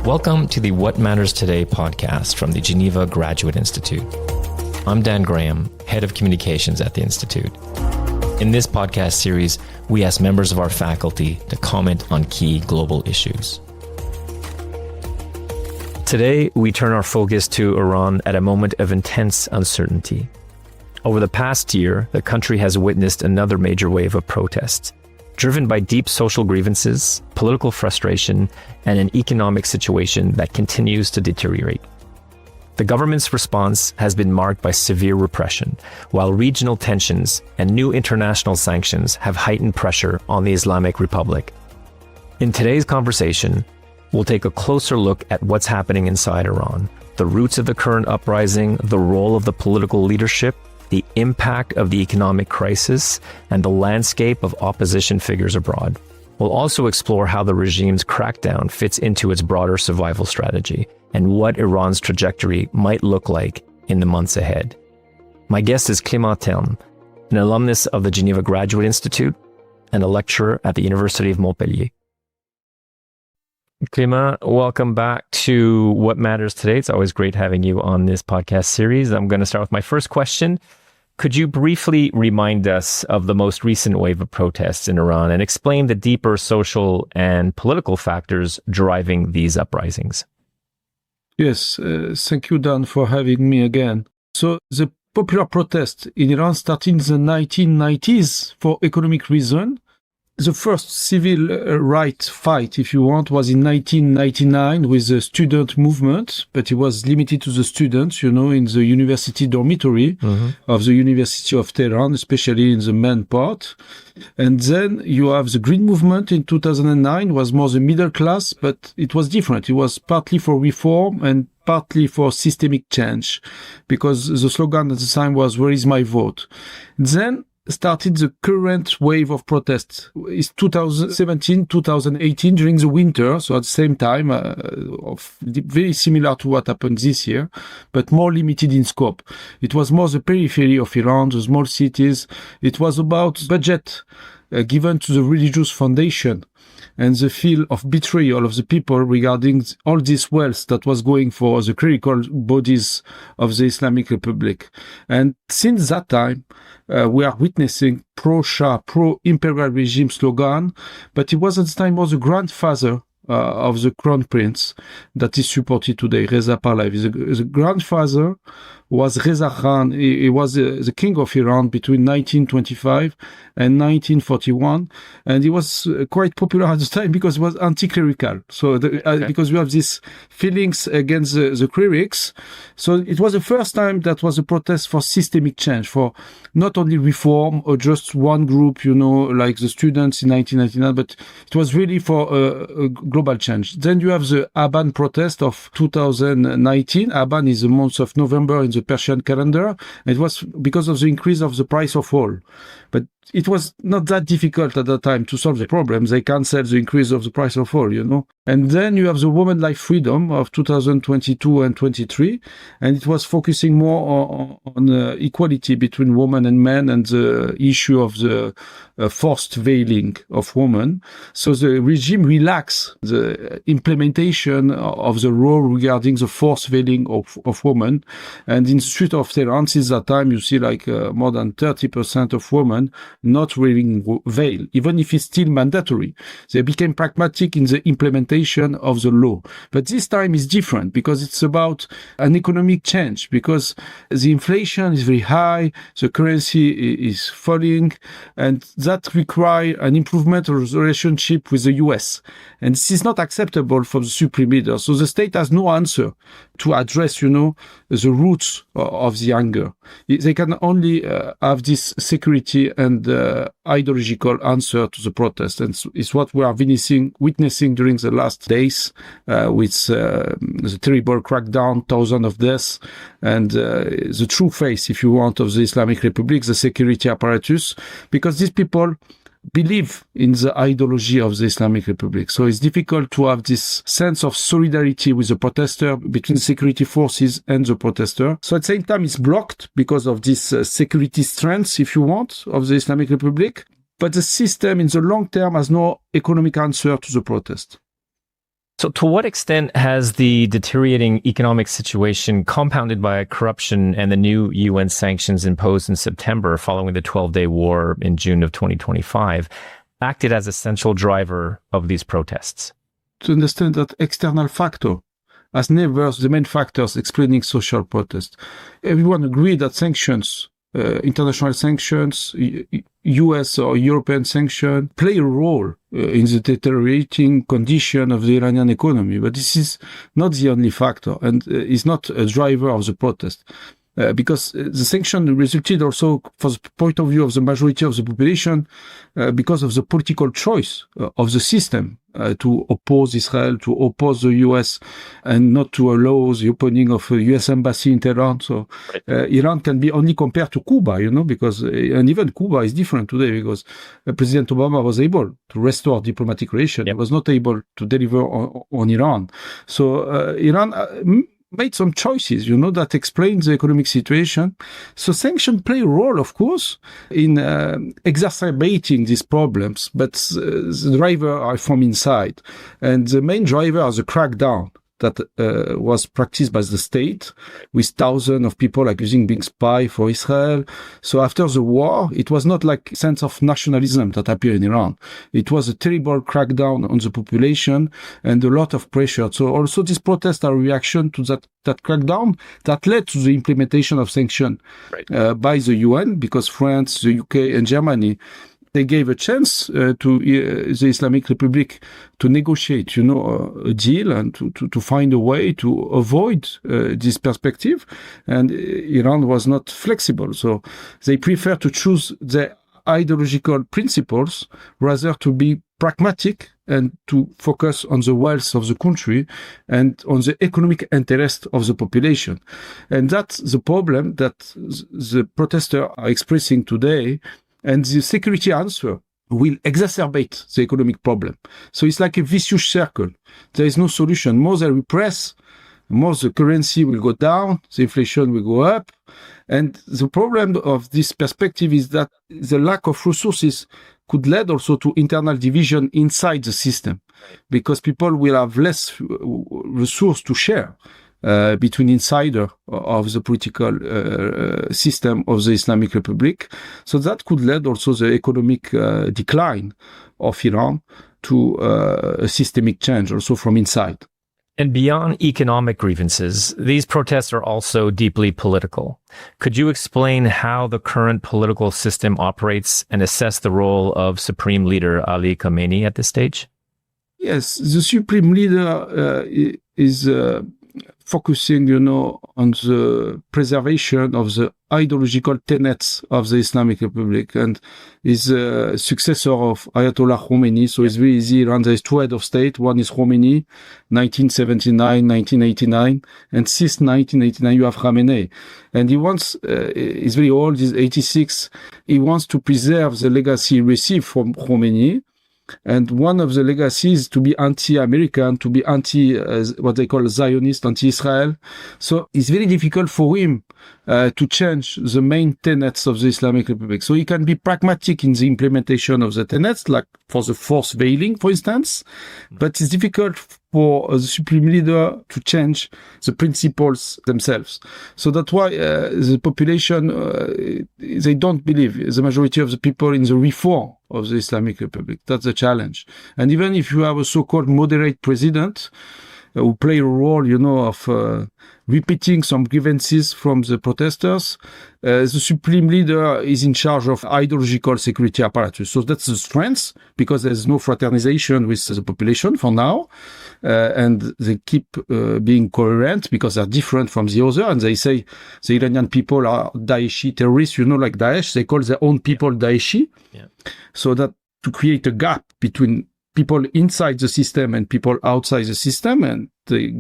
Welcome to the What Matters Today podcast from the Geneva Graduate Institute. I'm Dan Graham, Head of Communications at the Institute. In this podcast series, we ask members of our faculty to comment on key global issues. Today, we turn our focus to Iran at a moment of intense uncertainty. Over the past year, the country has witnessed another major wave of protests, driven by deep social grievances, political frustration, and an economic situation that continues to deteriorate. The government's response has been marked by severe repression, while regional tensions and new international sanctions have heightened pressure on the Islamic Republic. In today's conversation, we'll take a closer look at what's happening inside Iran, the roots of the current uprising, the role of the political leadership, the impact of the economic crisis, and the landscape of opposition figures abroad. We'll also explore how the regime's crackdown fits into its broader survival strategy and what Iran's trajectory might look like in the months ahead. My guest is Clément Terme, an alumnus of the Geneva Graduate Institute and a lecturer at the University of Montpellier. Clément, welcome back to What Matters Today. It's always great having you on this podcast series. I'm going to start with my first question. Could you briefly remind us of the most recent wave of protests in Iran and explain the deeper social and political factors driving these uprisings? Yes, thank you, Dan, for having me again. So the popular protest in Iran started in the 1990s for economic reasons. The first civil rights fight, if you want, was in 1999 with the student movement, but it was limited to the students, in the university dormitory of the University of Tehran, especially in the main part. And then you have the Green Movement in 2009, was more the middle class, but it was different. It was partly for reform and partly for systemic change, because the slogan at the time was, "Where is my vote?" Then started the current wave of protests. It's 2017, 2018 during the winter. So at the same time, very similar to what happened this year, but more limited in scope. It was more the periphery of Iran, the small cities. It was about budget given to the religious foundation and the feel of betrayal of the people regarding all this wealth that was going for the clerical bodies of the Islamic Republic. And since that time, we are witnessing pro-Shah, pro-imperial regime slogan, but it was at the time more the grandfather of the crown prince that is supported today, Reza Pahlavi. The grandfather was Reza Khan. He was the king of Iran between 1925 and 1941. And he was quite popular at the time because he was anti-clerical. So because we have these feelings against the clerics. So it was the first time that was a protest for systemic change, for not only reform or just one group, like the students in 1999, but it was really for a global change. Then you have the Aban protest of 2019. Aban is the month of November in the Persian calendar. It was because of the increase of the price of oil. But it was not that difficult at that time to solve the problem. They canceled the increase of the price of oil, And then you have the Women Life Freedom of 2022 and 23. And it was focusing more on equality between women and men and the issue of the forced veiling of women. So the regime relaxed the implementation of the law regarding the forced veiling of women. And in the street of Tehran, since that time, you see more than 30% of women not wearing veil, even if it's still mandatory. They became pragmatic in the implementation of the law. But this time is different because it's about an economic change, because the inflation is very high, the currency is falling, and that requires an improvement of the relationship with the US. And this is not acceptable for the supreme leader. So the state has no answer to address, the roots of the anger. They can only have this security and ideological answer to the protest. And it's what we are witnessing during the last days with the terrible crackdown, thousands of deaths, and the true face, if you want, of the Islamic Republic, the security apparatus, because these people believe in the ideology of the Islamic Republic. So it's difficult to have this sense of solidarity with the protester between the security forces and the protester. So at the same time, it's blocked because of this security strengths, if you want, of the Islamic Republic. But the system in the long term has no economic answer to the protest. So to what extent has the deteriorating economic situation, compounded by corruption and the new UN sanctions imposed in September following the 12-day war in June of 2025, acted as a central driver of these protests? To understand that external factor as never the main factors explaining social protest. Everyone agreed that sanctions, international sanctions, US or European sanctions, play a role in the deteriorating condition of the Iranian economy. But this is not the only factor and is not a driver of the protest. Because the sanction resulted also, from the point of view of the majority of the population, because of the political choice of the system to oppose Israel, to oppose the US, and not to allow the opening of a US embassy in Tehran. So Iran can be only compared to Cuba, because, and even Cuba is different today because President Obama was able to restore diplomatic relations. He was not able to deliver on Iran. So Iran made some choices, that explain the economic situation. So sanctions play a role, of course, in exacerbating these problems, but the drivers are from inside. And the main driver are the crackdown that was practiced by the state, with thousands of people accusing being spy for Israel. So after the war, it was not like a sense of nationalism that appeared in Iran. It was a terrible crackdown on the population and a lot of pressure. So also these protests are a reaction to that crackdown that led to the implementation of sanctions by the UN, because France, the UK and Germany, they gave a chance to the Islamic Republic to negotiate, a deal and to find a way to avoid this perspective. And Iran was not flexible. So they prefer to choose the ideological principles rather to be pragmatic and to focus on the wealth of the country and on the economic interest of the population. And that's the problem that the protesters are expressing today. And the security answer will exacerbate the economic problem. So it's like a vicious circle. There is no solution. More they repress, more the currency will go down, the inflation will go up. And the problem of this perspective is that the lack of resources could lead also to internal division inside the system, because people will have less resource to share between insider of the political system of the Islamic Republic. So that could lead also the economic decline of Iran to a systemic change also from inside. And beyond economic grievances, these protests are also deeply political. Could you explain how the current political system operates and assess the role of Supreme Leader Ali Khamenei at this stage? Yes, the Supreme Leader is focusing, on the preservation of the ideological tenets of the Islamic Republic, and is a successor of Ayatollah Khomeini. So it's very easy. Iran, there is two heads of state. One is Khomeini, 1979, 1989. And since 1989, you have Khamenei. And he wants, he's very old, he's 86. He wants to preserve the legacy he received from Khomeini. And one of the legacies is to be anti-American, to be what they call Zionist, anti-Israel. So it's very difficult for him to change the main tenets of the Islamic Republic. So he can be pragmatic in the implementation of the tenets, like for the forced veiling, for instance. But it's difficult for the Supreme Leader to change the principles themselves. So that's why the population, they don't believe, the majority of the people, in the reform of the Islamic Republic. That's the challenge. And even if you have a so-called moderate president who play a role, of repeating some grievances from the protesters, the Supreme Leader is in charge of ideological security apparatus. So that's the strength, because there's no fraternization with the population for now. And they keep being coherent because they're different from the other. And they say the Iranian people are Daeshi terrorists, like Daesh. They call their own people Daeshi. Yeah. So that to create a gap between people inside the system and people outside the system, and they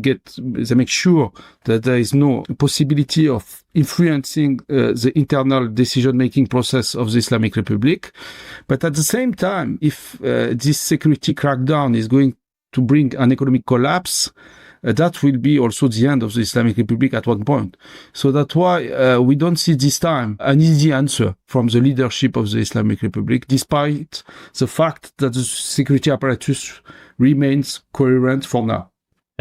make sure that there is no possibility of influencing the internal decision-making process of the Islamic Republic. But at the same time, if this security crackdown is going to bring an economic collapse, that will be also the end of the Islamic Republic at one point. So that's why we don't see this time an easy answer from the leadership of the Islamic Republic, despite the fact that the security apparatus remains coherent for now.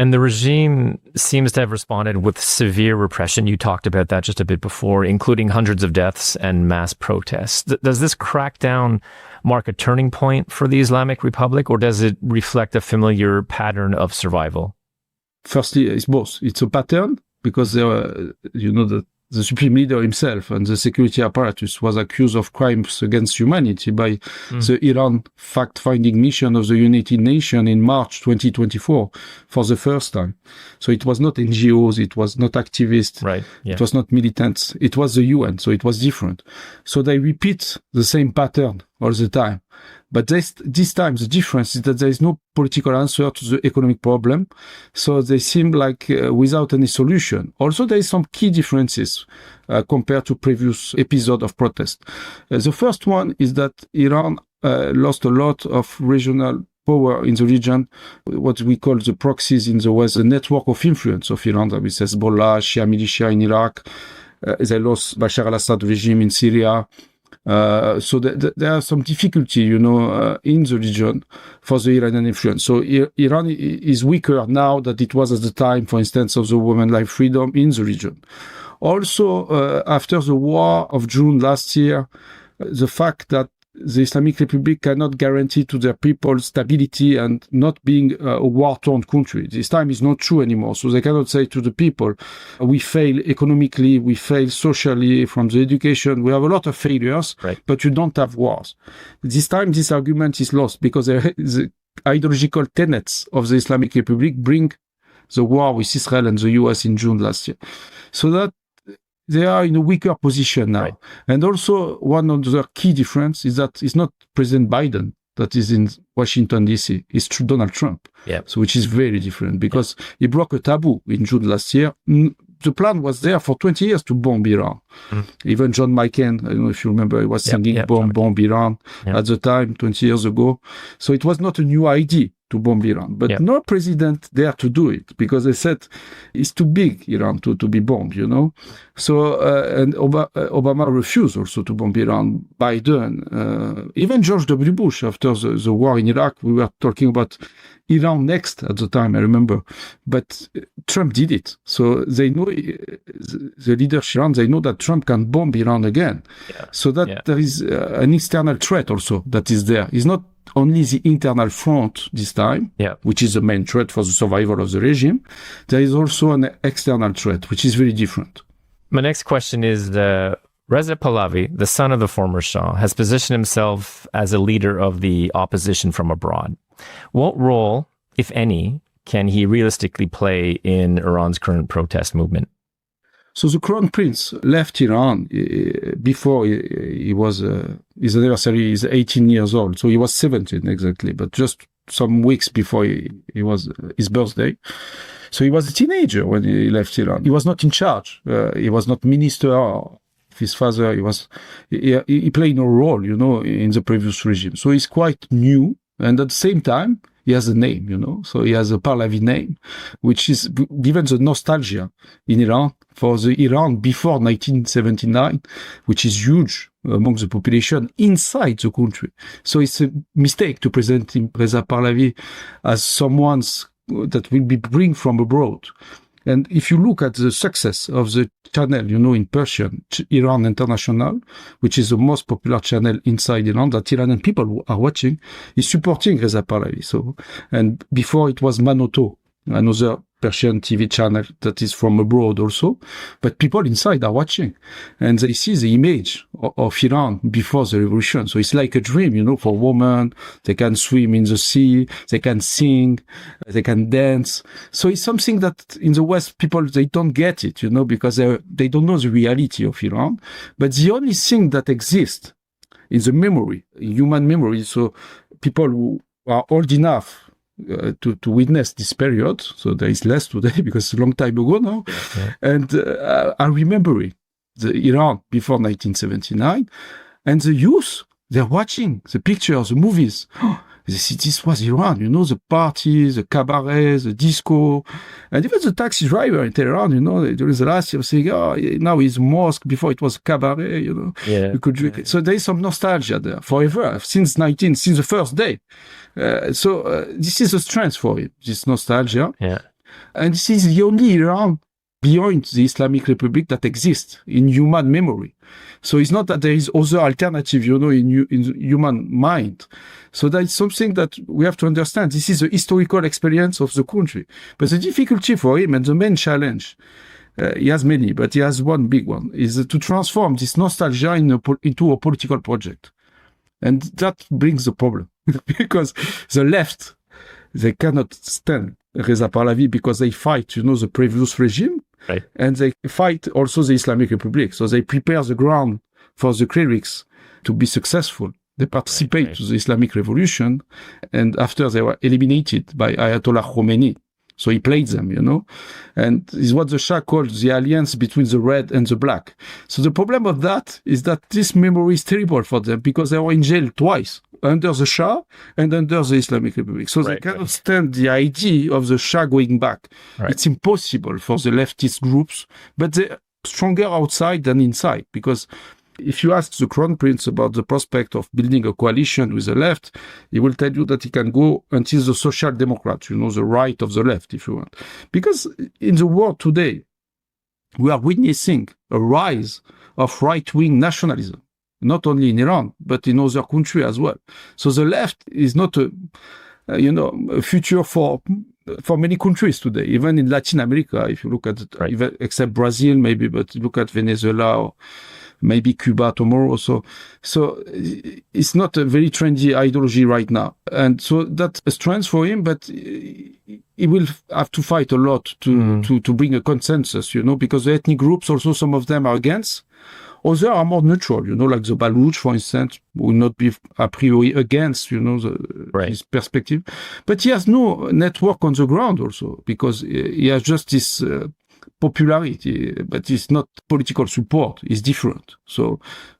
And the regime seems to have responded with severe repression. You talked about that just a bit before, including hundreds of deaths and mass protests. Does this crackdown mark a turning point for the Islamic Republic, or does it reflect a familiar pattern of survival? Firstly, it's both. It's a pattern because the supreme leader himself and the security apparatus was accused of crimes against humanity by the Iran fact-finding mission of the United Nations in March 2024 for the first time. So it was not NGOs, it was not activists, right? Yeah. It was not militants, it was the UN, so it was different. So they repeat the same pattern all the time. But this time, the difference is that there is no political answer to the economic problem. So they seem like without any solution. Also, there is some key differences compared to previous episode of protest. The first one is that Iran lost a lot of regional power in the region, what we call the proxies in the West, the network of influence of Iran, that is Hezbollah, Shia militia in Iraq. They lost Bashar al-Assad regime in Syria. So there are some difficulty, in the region for the Iranian influence. So Iran is weaker now than it was at the time, for instance, of the women's life freedom in the region. Also, after the war of June last year, the fact that the Islamic Republic cannot guarantee to their people stability and not being a war-torn country. This time is not true anymore. So they cannot say to the people, we fail economically, we fail socially, from the education. We have a lot of failures, right, but you don't have wars. This time, this argument is lost because the ideological tenets of the Islamic Republic bring the war with Israel and the US in June last year. So that they are in a weaker position now. Right. And also, one of the key difference is that it's not President Biden that is in Washington, D.C. It's Donald Trump. Yeah. So which is very different because he broke a taboo in June last year. The plan was there for 20 years to bomb Iran. Even John McCain, I don't know if you remember, he was singing bomb Iran at the time, 20 years ago. So it was not a new idea to bomb Iran. But no president dared to do it because they said it's too big, Iran, to be bombed, So, and Obama refused also to bomb Iran. Biden, even George W. Bush, after the war in Iraq, we were talking about Iran next at the time, I remember. But Trump did it. So they know, the leadership Iran, they know that Trump can bomb Iran again. Yeah. So that there is an external threat also that is there. It's not only the internal front this time, which is the main threat for the survival of the regime. There is also an external threat, which is very different. My next question is, Reza Pahlavi, the son of the former Shah, has positioned himself as a leader of the opposition from abroad. What role, if any, can he realistically play in Iran's current protest movement? So the crown prince left Iran before he was, his anniversary is 18 years old. So he was 17 exactly, but just some weeks before he was his birthday. So he was a teenager when he left Iran. He was not in charge. He was not minister of his father. He played no role, in the previous regime. So he's quite new. And at the same time, he has a name, so he has a Pahlavi name, which is given the nostalgia in Iran for the Iran before 1979, which is huge among the population inside the country. So it's a mistake to present him, Reza Pahlavi, as someone that will be bring from abroad. And if you look at the success of the channel, in Persian, Iran International, which is the most popular channel inside Iran that Iranian people are watching, is supporting Reza Pahlavi. So, and before it was Manoto, another Persian TV channel that is from abroad also, but people inside are watching and they see the image of Iran before the revolution. So it's like a dream, for women. They can swim in the sea, they can sing, they can dance. So it's something that in the West, people, they don't get it, because they don't know the reality of Iran. But the only thing that exists in the memory, human memory, so people who are old enough to witness this period, so there is less today because it's a long time ago now, and I remember it, the Iran before 1979, and the youth, they're watching the pictures, the movies. They say, this was Iran, the parties, the cabarets, the disco, and even the taxi driver in Tehran, during the last year, saying, now it's mosque, before it was cabaret, Yeah. you could drink it. So there is some nostalgia there, forever, since the first day. This is a strength for it, this nostalgia. Yeah. And this is the only Iran beyond the Islamic Republic that exists in human memory. So it's not that there is other alternative, in human mind. So that is something that we have to understand. This is the historical experience of the country. But the difficulty for him and the main challenge, he has many, but he has one big one, is to transform this nostalgia into a political project. And that brings the problem. Because the left, they cannot stand Reza Pahlavi because they fight, the previous regime. Right. And they fight also the Islamic Republic. So they prepare the ground for the clerics to be successful. They participate to the Islamic Revolution. And after they were eliminated by Ayatollah Khomeini. So he played them, and is what the Shah called the alliance between the red and the black. So the problem of that is that this memory is terrible for them because they were in jail twice, under the Shah and under the Islamic Republic. So they cannot stand the idea of the Shah going back. Right. It's impossible for the leftist groups, but they're stronger outside than inside because if you ask the Crown Prince about the prospect of building a coalition with the left, he will tell you that he can go until the Social Democrats, the right of the left, if you want. Because in the world today, we are witnessing a rise of right-wing nationalism, not only in Iran, but in other countries as well. So the left is not a future for many countries today, even in Latin America, if you look at it, even, except Brazil maybe, but look at Venezuela or maybe Cuba tomorrow. So it's not a very trendy ideology right now. And so that's a strength for him, but he will have to fight a lot to bring a consensus, because the ethnic groups also, some of them are against. Others are more neutral, like the Baluch, for instance, will not be a priori against, his perspective. But he has no network on the ground also, because he has just this popularity, but it's not political support. It's different. So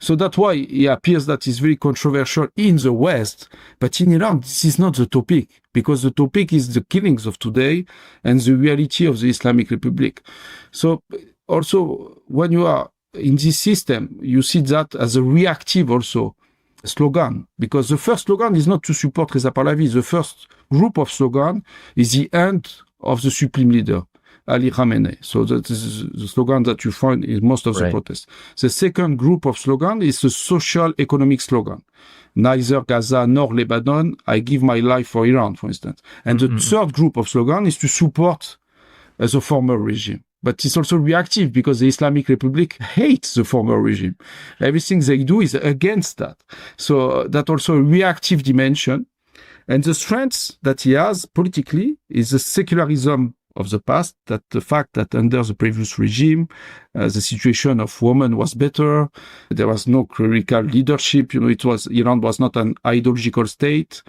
that's why it appears that it's very controversial in the West, but in Iran, this is not the topic, because the topic is the killings of today and the reality of the Islamic Republic. So also, when you are in this system, you see that as a reactive also slogan, because the first slogan is not to support Reza Pahlavi. The first group of slogan is the end of the supreme leader, Ali Khamenei. So that is the slogan that you find in most of the protests. The second group of slogan is the social economic slogan. Neither Gaza nor Lebanon, I give my life for Iran, for instance. And the third group of slogan is to support the former regime. But it's also reactive because the Islamic Republic hates the former regime. Everything they do is against that. So that also a reactive dimension. And the strength that he has politically is the secularism of the past, that the fact that under the previous regime, the situation of women was better. There was no clerical leadership. Iran was not an ideological state.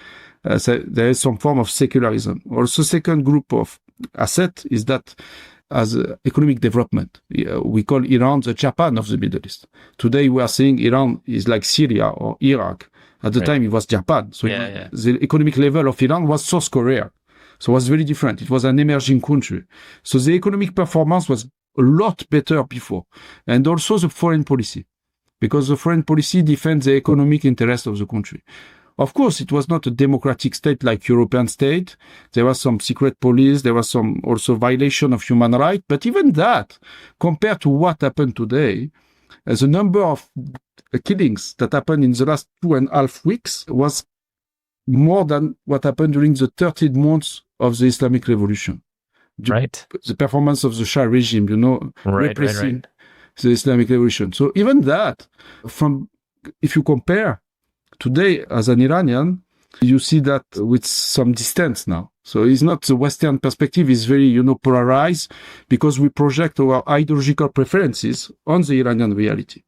So there is some form of secularism. Also, second group of asset is that as economic development. We call Iran the Japan of the Middle East. Today we are saying Iran is like Syria or Iraq. At the time it was Japan. So the economic level of Iran was South Korea. So it was very different. It was an emerging country. So the economic performance was a lot better before. And also the foreign policy, because the foreign policy defends the economic interest of the country. Of course, it was not a democratic state like European state. There was some secret police. There was some also violation of human rights. But even that, compared to what happened today, the number of killings that happened in the last 2.5 weeks was more than what happened during the 13 months of the Islamic Revolution. The performance of the Shah regime, repressing the Islamic Revolution. So even that, if you compare today as an Iranian, you see that with some distance now. So it's not the Western perspective is very, polarized because we project our ideological preferences on the Iranian reality.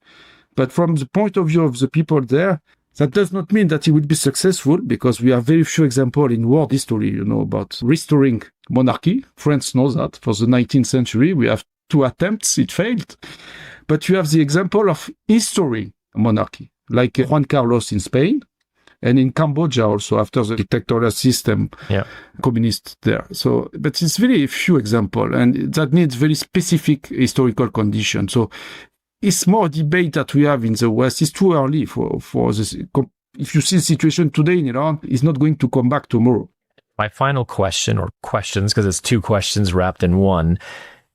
But from the point of view of the people there, that does not mean that it will be successful, because we have very few examples in world history, about restoring monarchy. France knows that. For the 19th century, we have 2 attempts, it failed. But you have the example of restoring monarchy, like Juan Carlos in Spain, and in Cambodia also after the dictatorial system, communist there. So, but it's very few example, and that needs very specific historical conditions. So it's more debate that we have in the West. It's too early for this. If you see the situation today in Iran, it's not going to come back tomorrow. My final question, or questions, because it's two questions wrapped in one.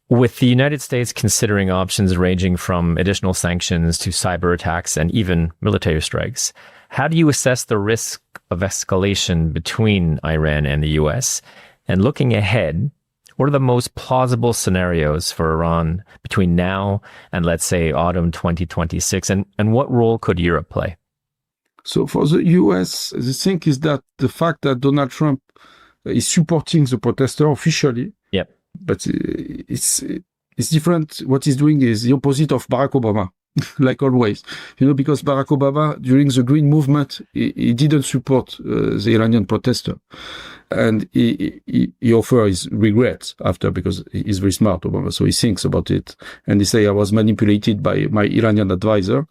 With the United States considering options ranging from additional sanctions to cyber attacks and even military strikes, how do you assess the risk of escalation between Iran and the US? And looking ahead, what are the most plausible scenarios for Iran between now and, let's say, autumn 2026? And what role could Europe play? So for the US, the thing is that the fact that Donald Trump is supporting the protester officially, but it's different. What he's doing is the opposite of Barack Obama, like always. Because Barack Obama, during the Green Movement, he didn't support the Iranian protester. And he offers his regrets after, because he's very smart, Obama. So he thinks about it. And he say, I was manipulated by my Iranian advisor,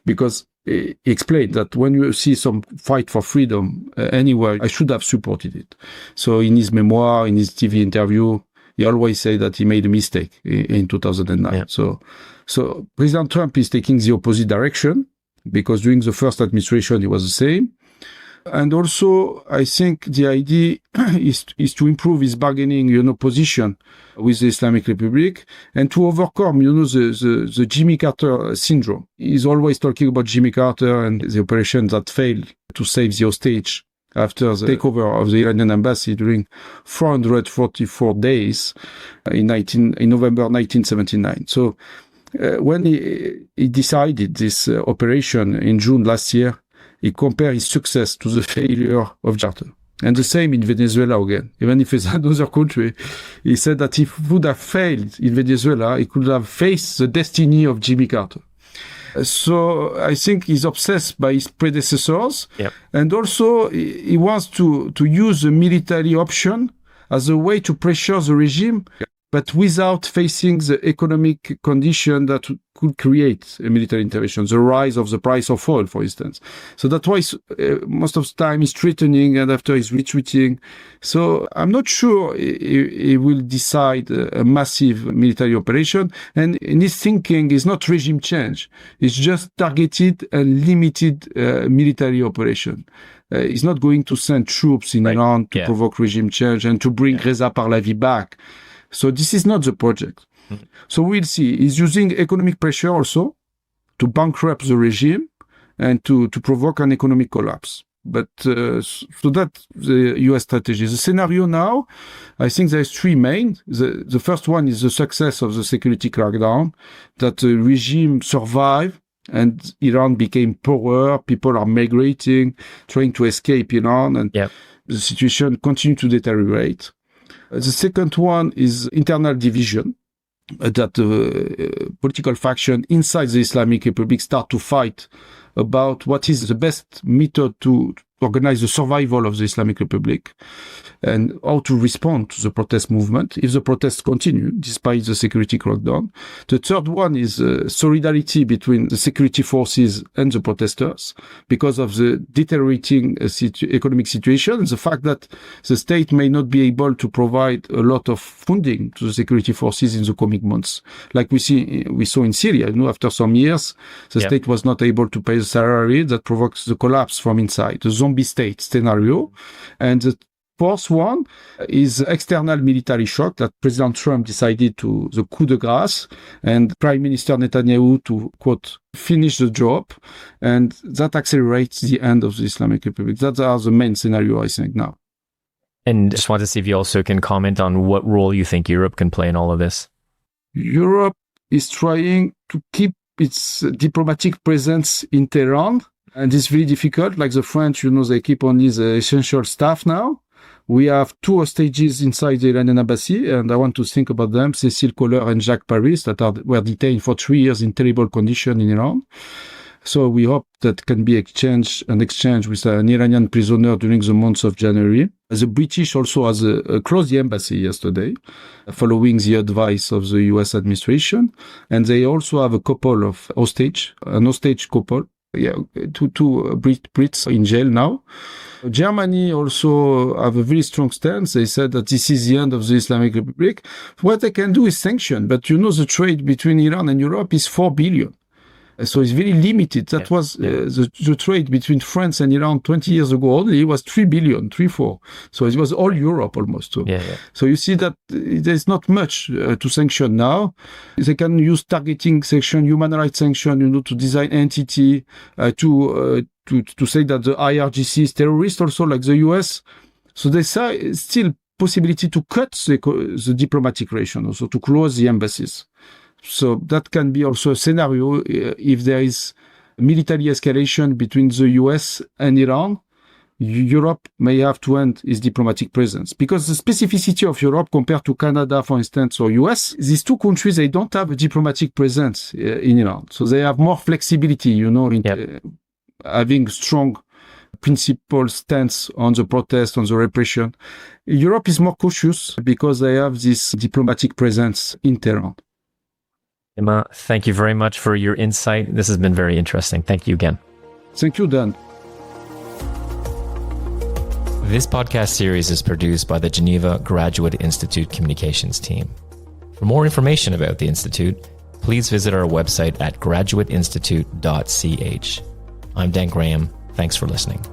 because he explained that when you see some fight for freedom anywhere, I should have supported it. So in his memoir, in his TV interview, he always say that he made a mistake in 2009. So President Trump is taking the opposite direction, because during the first administration, he was the same. And also, I think the idea is to improve his bargaining, position with the Islamic Republic, and to overcome, the Jimmy Carter syndrome. He's always talking about Jimmy Carter and the operation that failed to save the hostage after the takeover of the Iranian embassy during 444 days in November 1979. So when he decided this operation in June last year, he compared his success to the failure of Carter. And the same in Venezuela again. Even if it's another country, he said that if he would have failed in Venezuela, he could have faced the destiny of Jimmy Carter. So I think he's obsessed by his predecessors. And also he wants to use the military option as a way to pressure the regime, but without facing the economic condition that could create a military intervention, the rise of the price of oil, for instance. So that's why most of the time he's threatening, and after he's retreating. So I'm not sure he will decide a massive military operation. And in his thinking is not regime change. It's just targeted and limited military operation. He's not going to send troops in Iran to provoke regime change and to bring Reza Pahlavi back. So this is not the project. So we'll see. He's using economic pressure also to bankrupt the regime and to provoke an economic collapse. But so that's the US strategy. The scenario now, I think there's three main. The first one is the success of the security crackdown, that the regime survived and Iran became poorer. People are migrating, trying to escape Iran, and the situation continued to deteriorate. The second one is internal division, that political faction inside the Islamic Republic start to fight about what is the best method to organize the survival of the Islamic Republic and how to respond to the protest movement if the protests continue despite the security crackdown. The third one is solidarity between the security forces and the protesters because of the deteriorating economic situation and the fact that the state may not be able to provide a lot of funding to the security forces in the coming months. Like we saw in Syria, after some years, the state was not able to pay the salary that provokes the collapse from inside, the zombie state scenario. And the fourth one is external military shock that President Trump decided to the coup de grâce and Prime Minister Netanyahu to, quote, finish the job. And that accelerates the end of the Islamic Republic. That are the main scenario, I think, now. And just want to see if you also can comment on what role you think Europe can play in all of this. Europe is trying to keep its diplomatic presence in Tehran. And it's really difficult. Like the French, they keep only the essential staff now. We have two hostages inside the Iranian embassy, and I want to think about them, Cécile Kohler and Jacques Paris, that were detained for 3 years in terrible condition in Iran. So we hope that can be exchange with an Iranian prisoner during the month of January. The British also has closed the embassy yesterday, following the advice of the US administration. And they also have a couple of an hostage couple two Brits in jail now. Germany also have a very strong stance. They said that this is the end of the Islamic Republic. What they can do is sanction, but the trade between Iran and Europe is 4 billion. So it's very limited. That was the trade between France and Iran 20 years ago only was 3 billion, 3-4. So it was all Europe almost. So you see that there's not much to sanction now. They can use targeting sanction, human rights sanction, to design entity, to say that the IRGC is terrorist also, like the US. So there's still possibility to cut the diplomatic relation, also to close the embassies. So that can be also a scenario if there is military escalation between the US and Iran. Europe may have to end its diplomatic presence, because the specificity of Europe compared to Canada, for instance, or US, these two countries, they don't have a diplomatic presence in Iran. So they have more flexibility, in having strong principled stance on the protest, on the repression. Europe is more cautious because they have this diplomatic presence in Tehran. Emma, thank you very much for your insight. This has been very interesting. Thank you again. Thank you, Dan. This podcast series is produced by the Geneva Graduate Institute Communications team. For more information about the Institute, please visit our website at graduateinstitute.ch. I'm Dan Graham. Thanks for listening.